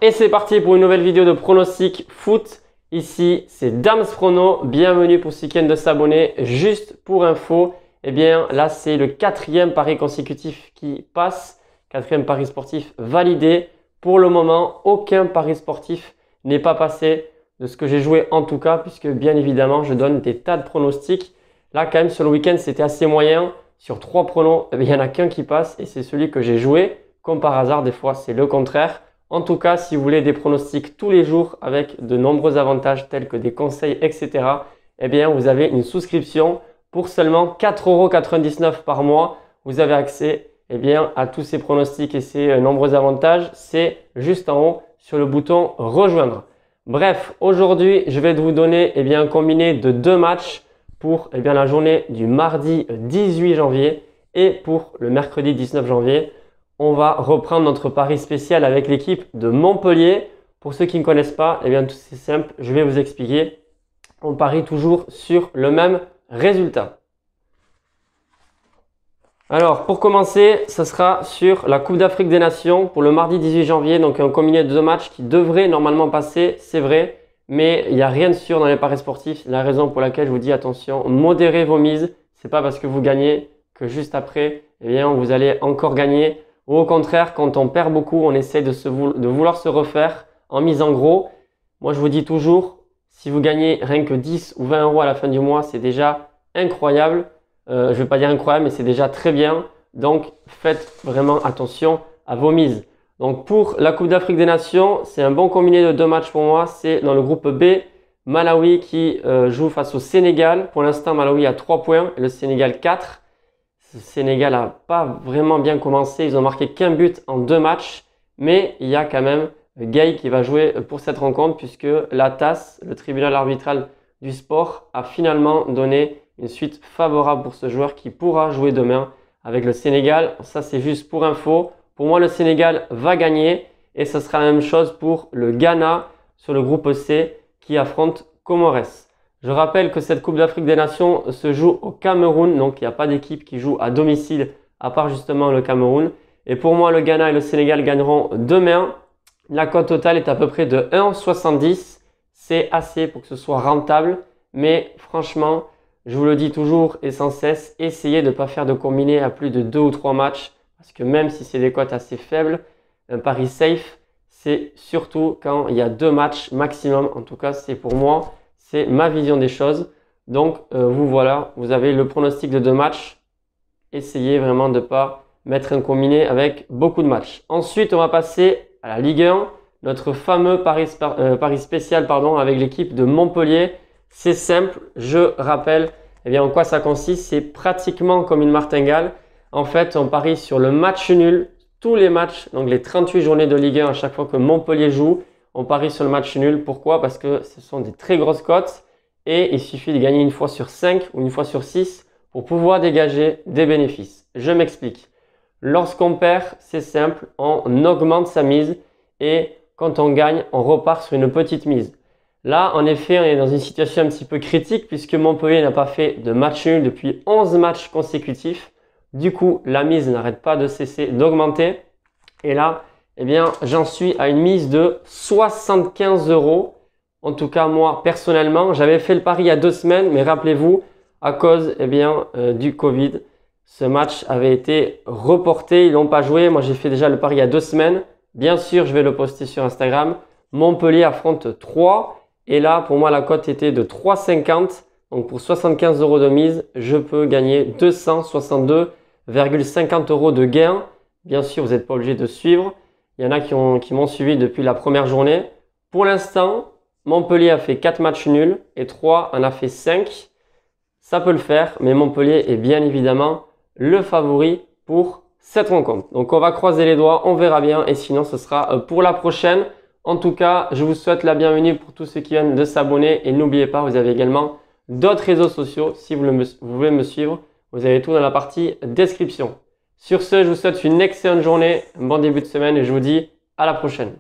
Et c'est parti pour une nouvelle vidéo de pronostic foot. Ici, c'est Dams Prono. Bienvenue pour ceux qui viennent de s'abonner. Juste pour info, eh bien là, c'est le 4e pari consécutif qui passe. 4e pari sportif validé. Pour le moment, aucun pari sportif n'est pas passé de ce que j'ai joué en tout cas, puisque bien évidemment, je donne des tas de pronostics. Là, quand même, sur le week-end, c'était assez moyen. Sur 3 pronos, il n'y en a qu'un qui passe et c'est celui que j'ai joué. Comme par hasard, des fois, c'est le contraire. En tout cas, si vous voulez des pronostics tous les jours avec de nombreux avantages tels que des conseils, etc., eh bien, vous avez une souscription pour seulement 4,99 € par mois. Vous avez accès à tous ces pronostics et ces nombreux avantages. C'est juste en haut sur le bouton « Rejoindre ». Bref, aujourd'hui, je vais vous donner un combiné de 2 matchs pour la journée du mardi 18 janvier et pour le mercredi 19 janvier. On va reprendre notre pari spécial avec l'équipe de Montpellier. Pour ceux qui ne connaissent pas, tout c'est simple, je vais vous expliquer. On parie toujours sur le même résultat. Alors, pour commencer, ce sera sur la Coupe d'Afrique des Nations pour le mardi 18 janvier. Donc, un combiné de 2 matchs qui devrait normalement passer, c'est vrai. Mais il n'y a rien de sûr dans les paris sportifs. La raison pour laquelle je vous dis attention, modérez vos mises. C'est pas parce que vous gagnez que juste après, vous allez encore gagner. Ou au contraire, quand on perd beaucoup, on essaie de vouloir se refaire en mise en gros. Moi, je vous dis toujours, si vous gagnez rien que 10 ou 20 € à la fin du mois, c'est déjà incroyable. Je ne vais pas dire incroyable, mais c'est déjà très bien. Donc, faites vraiment attention à vos mises. Donc, pour la Coupe d'Afrique des Nations, c'est un bon combiné de 2 matchs pour moi. C'est dans le groupe B, Malawi qui joue face au Sénégal. Pour l'instant, Malawi a 3 points et le Sénégal 4. Le Sénégal n'a pas vraiment bien commencé. Ils ont marqué qu'un but en 2 matchs. Mais il y a quand même Gay qui va jouer pour cette rencontre puisque la TAS, le tribunal arbitral du sport, a finalement donné une suite favorable pour ce joueur qui pourra jouer demain avec le Sénégal. Ça, c'est juste pour info. Pour moi, le Sénégal va gagner et ce sera la même chose pour le Ghana sur le groupe C qui affronte Comores. Je rappelle que cette Coupe d'Afrique des Nations se joue au Cameroun, donc il n'y a pas d'équipe qui joue à domicile à part justement le Cameroun. Et pour moi, le Ghana et le Sénégal gagneront demain. La cote totale est à peu près de 1,70. C'est assez pour que ce soit rentable, mais franchement, je vous le dis toujours et sans cesse, essayez de ne pas faire de combiné à plus de 2 ou 3 matchs. Parce que même si c'est des cotes assez faibles, un pari safe, c'est surtout quand il y a 2 matchs maximum. En tout cas, c'est pour moi, c'est ma vision des choses. Donc, voilà, vous avez le pronostic de 2 matchs. Essayez vraiment de ne pas mettre un combiné avec beaucoup de matchs. Ensuite, on va passer à la Ligue 1. Notre fameux pari spécial avec l'équipe de Montpellier. C'est simple, je rappelle en quoi ça consiste. C'est pratiquement comme une martingale. En fait, on parie sur le match nul, tous les matchs, donc les 38 journées de Ligue 1 à chaque fois que Montpellier joue, on parie sur le match nul. Pourquoi? Parce que ce sont des très grosses cotes et il suffit de gagner une fois sur 5 ou une fois sur 6 pour pouvoir dégager des bénéfices. Je m'explique. Lorsqu'on perd, c'est simple, on augmente sa mise et quand on gagne, on repart sur une petite mise. Là, en effet, on est dans une situation un petit peu critique puisque Montpellier n'a pas fait de match nul depuis 11 matchs consécutifs. Du coup, la mise n'arrête pas de cesser d'augmenter. Et là, j'en suis à une mise de 75 €. En tout cas, moi, personnellement, j'avais fait le pari il y a 2 semaines. Mais rappelez-vous, à cause du Covid, ce match avait été reporté. Ils n'ont pas joué. Moi, j'ai fait déjà le pari il y a 2 semaines. Bien sûr, je vais le poster sur Instagram. Montpellier affronte 3. Et là, pour moi, la cote était de 3,50. Donc, pour 75 € de mise, je peux gagner 262,50 € de gain. Bien sûr, vous n'êtes pas obligé de suivre. Il y en a qui m'ont suivi depuis la première journée. Pour l'instant, Montpellier a fait 4 matchs nuls et 3 en a fait 5. Ça peut le faire, mais Montpellier est bien évidemment le favori pour cette rencontre. Donc, on va croiser les doigts, on verra bien et sinon, ce sera pour la prochaine. En tout cas, je vous souhaite la bienvenue pour tous ceux qui viennent de s'abonner et n'oubliez pas, vous avez également d'autres réseaux sociaux. Si vous voulez me suivre, vous avez tout dans la partie description. Sur ce, je vous souhaite une excellente journée, un bon début de semaine et je vous dis à la prochaine.